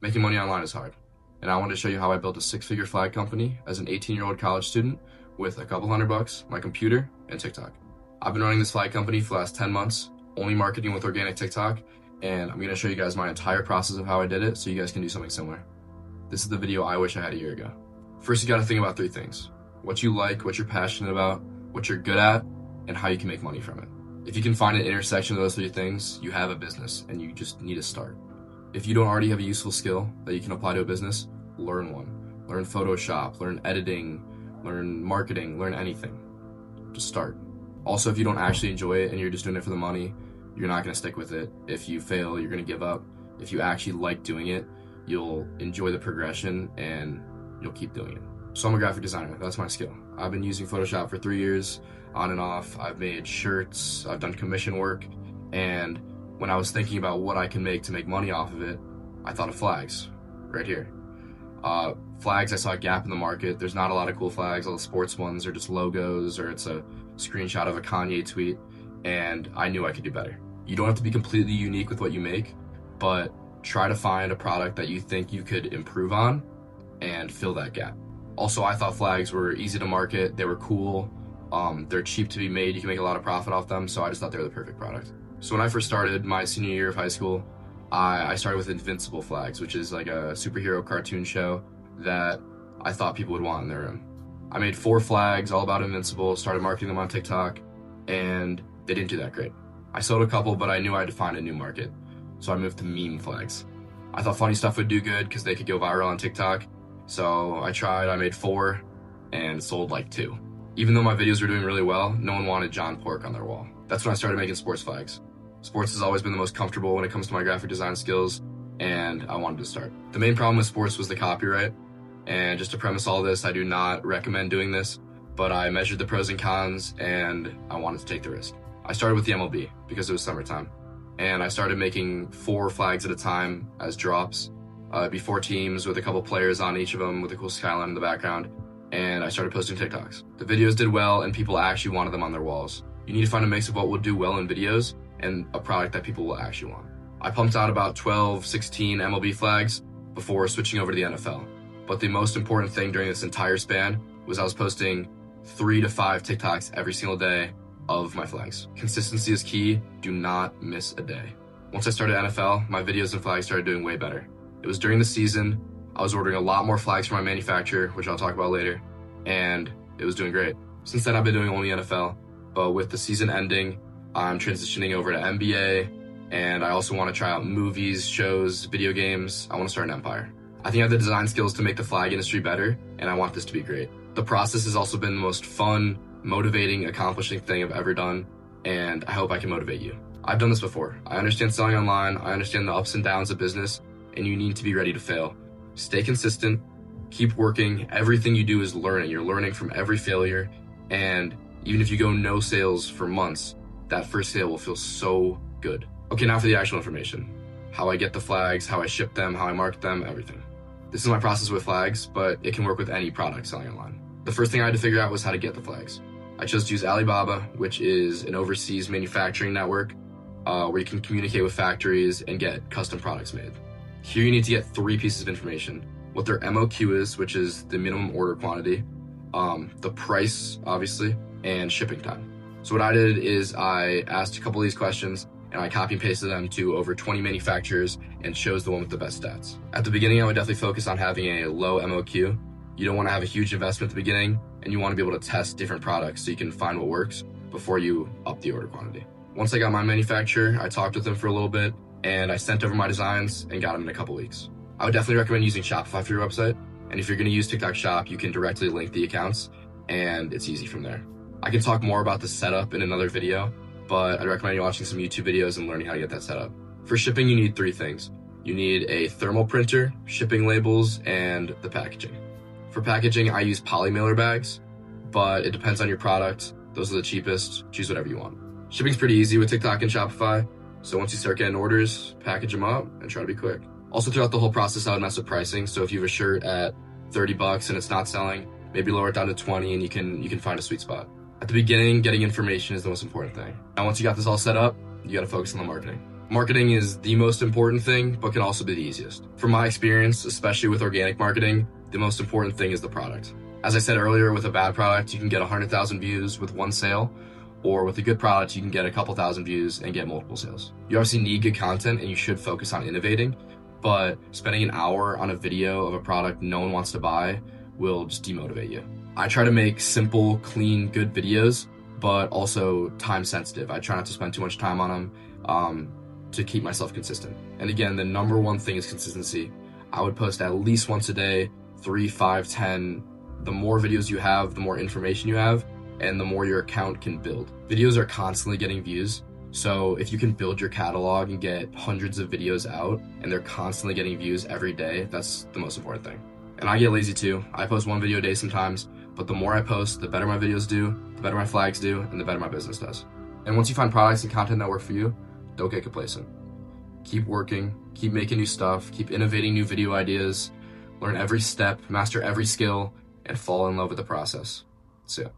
Making money online is hard, and I wanted to show you how I built a six-figure flag company as an 18-year-old college student with a couple $100, my computer, and TikTok. I've been running this flag company for the last 10 months, only marketing with organic TikTok, and I'm going to show you guys my entire process of how I did it so you guys can do something similar. This is the video I wish I had a year ago. First, you got to think about three things: what you like, what you're passionate about, what you're good at, and how you can make money from it. If you can find an intersection of those three things, you have a business and you just need to start. If you don't already have a useful skill that you can apply to a business, learn one. Learn Photoshop, learn editing, learn marketing, learn anything. Just start. Also, if you don't actually enjoy it and you're just doing it for the money, you're not going to stick with it. If you fail, you're going to give up. If you actually like doing it, you'll enjoy the progression and you'll keep doing it. So I'm a graphic designer. That's my skill. I've been using Photoshop for 3 years, on and off. I've made shirts, I've done commission work, and when I was thinking about what I can make to make money off of it, I thought of flags, right here. Flags, I saw a gap in the market. There's not a lot of cool flags. All the sports ones are just logos, or it's a screenshot of a Kanye tweet, and I knew I could do better. You don't have to be completely unique with what you make, but try to find a product that you think you could improve on and fill that gap. Also, I thought flags were easy to market, they were cool, they're cheap to be made, you can make a lot of profit off them, so I just thought they were the perfect product. So when I first started my senior year of high school, I started with Invincible flags, which is like a superhero cartoon show that I thought people would want in their room. I made 4 flags all about Invincible, started marketing them on TikTok, and they didn't do that great. I sold a couple, but I knew I had to find a new market, so I moved to meme flags. I thought funny stuff would do good because they could go viral on TikTok, so I made 4, and sold like 2. Even though my videos were doing really well, no one wanted John Pork on their wall. That's when I started making sports flags. Sports has always been the most comfortable when it comes to my graphic design skills, and I wanted to start. The main problem with sports was the copyright, and just to premise all this, I do not recommend doing this, but I measured the pros and cons, and I wanted to take the risk. I started with the MLB because it was summertime, and I started making 4 flags at a time as drops, before teams with a couple players on each of them with a cool skyline in the background, and I started posting TikToks. The videos did well, and people actually wanted them on their walls. You need to find a mix of what will do well in videos and a product that people will actually want. I pumped out about 12, 16 MLB flags before switching over to the NFL. But the most important thing during this entire span was I was posting 3 to 5 TikToks every single day of my flags. Consistency is key. Do not miss a day. Once I started NFL, my videos and flags started doing way better. It was during the season. I was ordering a lot more flags from my manufacturer, which I'll talk about later, and it was doing great. Since then, I've been doing only NFL, but with the season ending, I'm transitioning over to NBA, and I also want to try out movies, shows, video games. I want to start an empire. I think I have the design skills to make the flag industry better, and I want this to be great. The process has also been the most fun, motivating, accomplishing thing I've ever done, and I hope I can motivate you. I've done this before. I understand selling online, I understand the ups and downs of business, and you need to be ready to fail. Stay consistent, keep working. Everything you do is learning. You're learning from every failure, and even if you go no sales for months, that first sale will feel so good. Okay, now for the actual information. How I get the flags, how I ship them, how I market them, everything. This is my process with flags, but it can work with any product selling online. The first thing I had to figure out was how to get the flags. I chose to use Alibaba, which is an overseas manufacturing network where you can communicate with factories and get custom products made. Here you need to get 3 pieces of information: what their MOQ is, which is the minimum order quantity, the price, obviously, and shipping time. So what I did is I asked a couple of these questions and I copy and pasted them to over 20 manufacturers and chose the one with the best stats. At the beginning, I would definitely focus on having a low MOQ. You don't want to have a huge investment at the beginning, and you want to be able to test different products so you can find what works before you up the order quantity. Once I got my manufacturer, I talked with them for a little bit, and I sent over my designs and got them in a couple weeks. I would definitely recommend using Shopify for your website, and if you're going to use TikTok Shop, you can directly link the accounts, and it's easy from there. I can talk more about the setup in another video, but I'd recommend you watching some YouTube videos and learning how to get that set up. For shipping, you need 3 things. You need a thermal printer, shipping labels, and the packaging. For packaging, I use poly mailer bags, but it depends on your product. Those are the cheapest. Choose whatever you want. Shipping's pretty easy with TikTok and Shopify, so once you start getting orders, package them up and try to be quick. Also, throughout the whole process, I would mess with pricing. So if you have a shirt at $30 and it's not selling, maybe lower it down to 20 and you can find a sweet spot. At the beginning, getting information is the most important thing. Now, once you got this all set up, you got to focus on the marketing. Marketing is the most important thing, but can also be the easiest. From my experience, especially with organic marketing, the most important thing is the product. As I said earlier, with a bad product, you can get 100,000 views with one sale, or with a good product, you can get a couple thousand views and get multiple sales. You obviously need good content and you should focus on innovating, but spending an hour on a video of a product no one wants to buy will just demotivate you. I try to make simple, clean, good videos, but also time sensitive. I try not to spend too much time on them to keep myself consistent. And again, the number one thing is consistency. I would post at least once a day, 3, 5, 10. The more videos you have, the more information you have, and the more your account can build. Videos are constantly getting views. So if you can build your catalog and get hundreds of videos out and they're constantly getting views every day, that's the most important thing. And I get lazy too. I post one video a day sometimes, but the more I post, the better my videos do, the better my flags do, and the better my business does. And once you find products and content that work for you, don't get complacent. Keep working, keep making new stuff, keep innovating new video ideas, learn every step, master every skill, and fall in love with the process. See ya.